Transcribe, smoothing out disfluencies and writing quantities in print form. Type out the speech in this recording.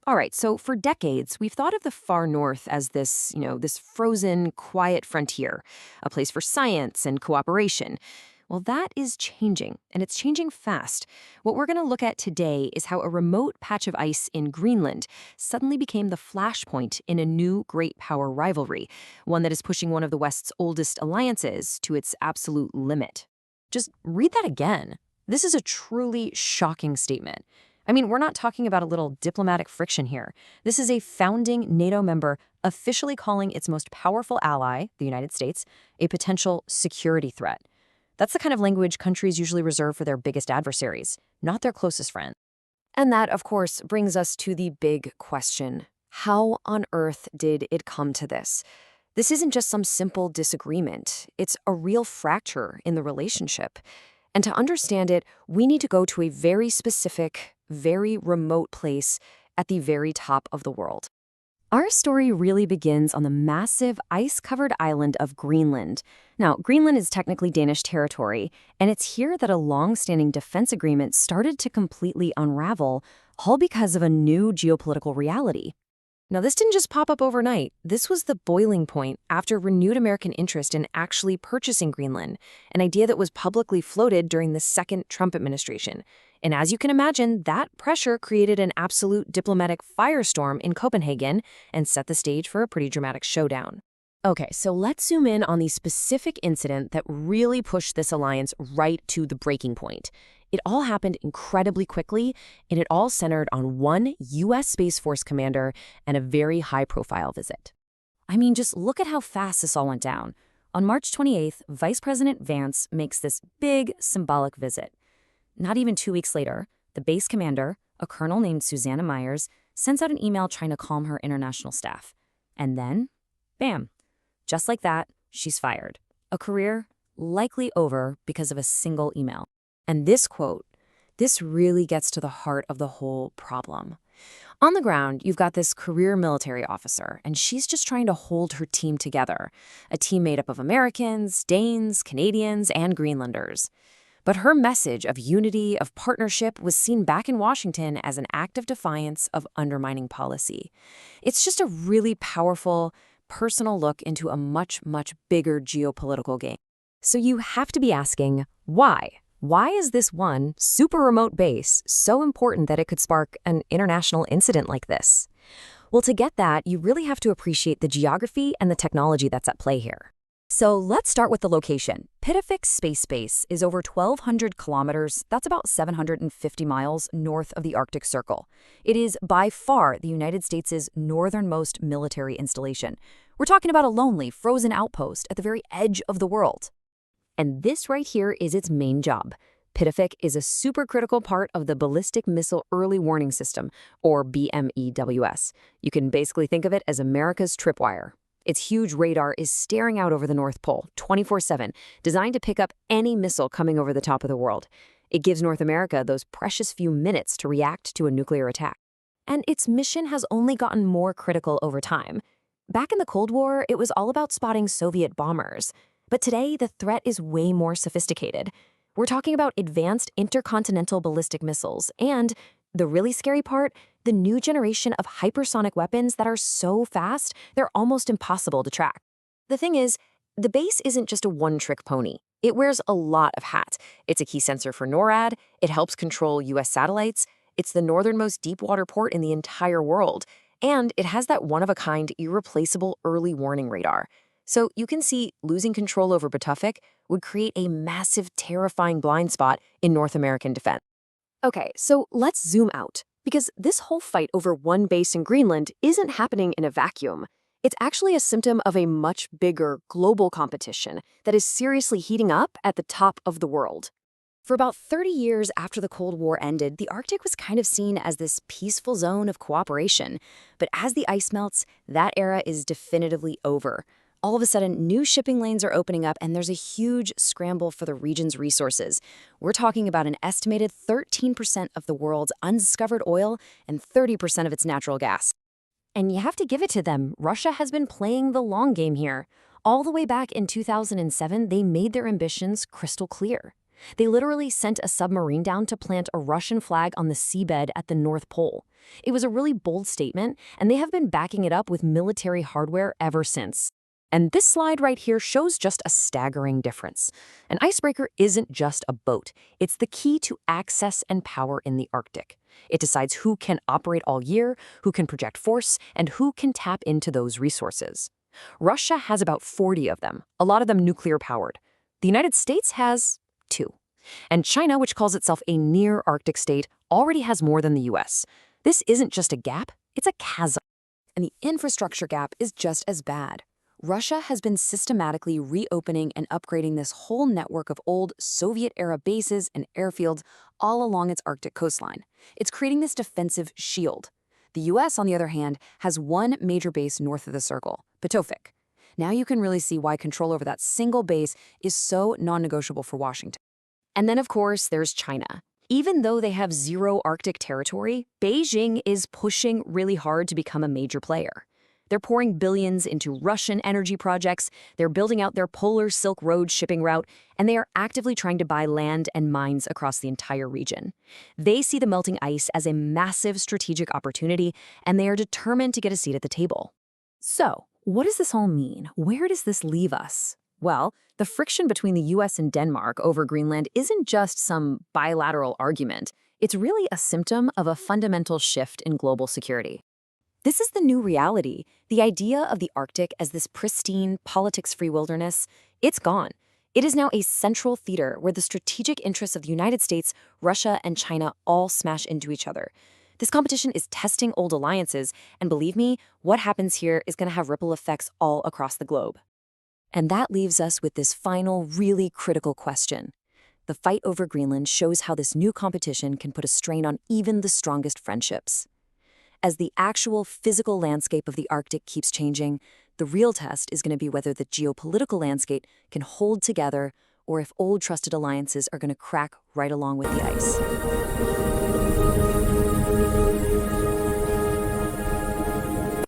All right, so for decades, we've thought of the far north as this frozen, quiet frontier, a place for science and cooperation. Well, that is changing, and it's changing fast. What we're going to look at today is how a remote patch of ice in Greenland suddenly became the flashpoint in a new great power rivalry, one that is pushing one of the West's oldest alliances to its absolute limit. Just read that again. This is a truly shocking statement. I mean, we're not talking about a little diplomatic friction here. This is a founding NATO member officially calling its most powerful ally, the United States, a potential security threat. That's the kind of language countries usually reserve for their biggest adversaries, not their closest friends. And that, of course, brings us to the big question. How on earth did it come to this? This isn't just some simple disagreement. It's a real fracture in the relationship. And to understand it, we need to go to a very specific, very remote place at the very top of the world. Our story really begins on the massive ice-covered island of Greenland. Now, Greenland is technically Danish territory, and it's here that a long-standing defense agreement started to completely unravel, all because of a new geopolitical reality. Now, this didn't just pop up overnight. This was the boiling point after renewed American interest in actually purchasing Greenland, an idea that was publicly floated during the second Trump administration. And as you can imagine, that pressure created an absolute diplomatic firestorm in Copenhagen and set the stage for a pretty dramatic showdown. Okay, so let's zoom in on the specific incident that really pushed this alliance right to the breaking point. It all happened incredibly quickly, and it all centered on one U.S. Space Force commander and a very high-profile visit. I mean, just look at how fast this all went down. On March 28th, Vice President Vance makes this big, symbolic visit. Not even 2 weeks later, the base commander, a colonel named Susanna Myers, sends out an email trying to calm her international staff. And then, bam, just like that, she's fired. A career likely over because of a single email. And this quote, this really gets to the heart of the whole problem. On the ground, you've got this career military officer, and she's just trying to hold her team together, a team made up of Americans, Danes, Canadians, and Greenlanders. But her message of unity, of partnership, was seen back in Washington as an act of defiance of undermining policy. It's just a really powerful, personal look into a much, much bigger geopolitical game. So you have to be asking, why? Why is this one super remote base so important that it could spark an international incident like this? Well, to get that, you really have to appreciate the geography and the technology that's at play here. So let's start with the location. Pituffik Space Base is over 1,200 kilometers, that's about 750 miles north of the Arctic Circle. It is by far the United States' northernmost military installation. We're talking about a lonely, frozen outpost at the very edge of the world. And this right here is its main job. Pituffik is a supercritical part of the Ballistic Missile Early Warning System, or BMEWS. You can basically think of it as America's tripwire. Its huge radar is staring out over the North Pole 24/7, designed to pick up any missile coming over the top of the world. It gives North America those precious few minutes to react to a nuclear attack. And its mission has only gotten more critical over time. Back in the Cold War, it was all about spotting Soviet bombers. But today, the threat is way more sophisticated. We're talking about advanced intercontinental ballistic missiles and, the really scary part, the new generation of hypersonic weapons that are so fast, they're almost impossible to track. The thing is, the base isn't just a one-trick pony. It wears a lot of hats. It's a key sensor for NORAD, it helps control U.S. satellites, it's the northernmost deep-water port in the entire world, and it has that one-of-a-kind, irreplaceable early warning radar. So you can see losing control over Pituffik would create a massive, terrifying blind spot in North American defense. Okay, so let's zoom out, because this whole fight over one base in Greenland isn't happening in a vacuum. It's actually a symptom of a much bigger global competition that is seriously heating up at the top of the world. For about 30 years after the Cold War ended, the Arctic was kind of seen as this peaceful zone of cooperation. But as the ice melts, that era is definitively over. All of a sudden, new shipping lanes are opening up, and there's a huge scramble for the region's resources. We're talking about an estimated 13% of the world's undiscovered oil and 30% of its natural gas. And you have to give it to them. Russia has been playing the long game here. All the way back in 2007, they made their ambitions crystal clear. They literally sent a submarine down to plant a Russian flag on the seabed at the North Pole. It was a really bold statement, and they have been backing it up with military hardware ever since. And this slide right here shows just a staggering difference. An icebreaker isn't just a boat. It's the key to access and power in the Arctic. It decides who can operate all year, who can project force, and who can tap into those resources. Russia has about 40 of them, a lot of them nuclear-powered. The United States has 2. And China, which calls itself a near-Arctic state, already has more than the US. This isn't just a gap, it's a chasm. And the infrastructure gap is just as bad. Russia has been systematically reopening and upgrading this whole network of old Soviet-era bases and airfields all along its Arctic coastline. It's creating this defensive shield. The US, on the other hand, has one major base north of the circle, Pituffik. Now you can really see why control over that single base is so non-negotiable for Washington. And then, of course, there's China. Even though they have zero Arctic territory, Beijing is pushing really hard to become a major player. They're pouring billions into Russian energy projects, they're building out their Polar Silk Road shipping route, and they are actively trying to buy land and mines across the entire region. They see the melting ice as a massive strategic opportunity, and they are determined to get a seat at the table. So, what does this all mean? Where does this leave us? Well, the friction between the US and Denmark over Greenland isn't just some bilateral argument. It's really a symptom of a fundamental shift in global security. This is the new reality. The idea of the Arctic as this pristine, politics-free wilderness, it's gone. It is now a central theater where the strategic interests of the United States, Russia, and China all smash into each other. This competition is testing old alliances, and believe me, what happens here is going to have ripple effects all across the globe. And that leaves us with this final, really critical question. The fight over Greenland shows how this new competition can put a strain on even the strongest friendships. As the actual physical landscape of the Arctic keeps changing, the real test is going to be whether the geopolitical landscape can hold together or if old trusted alliances are going to crack right along with the ice.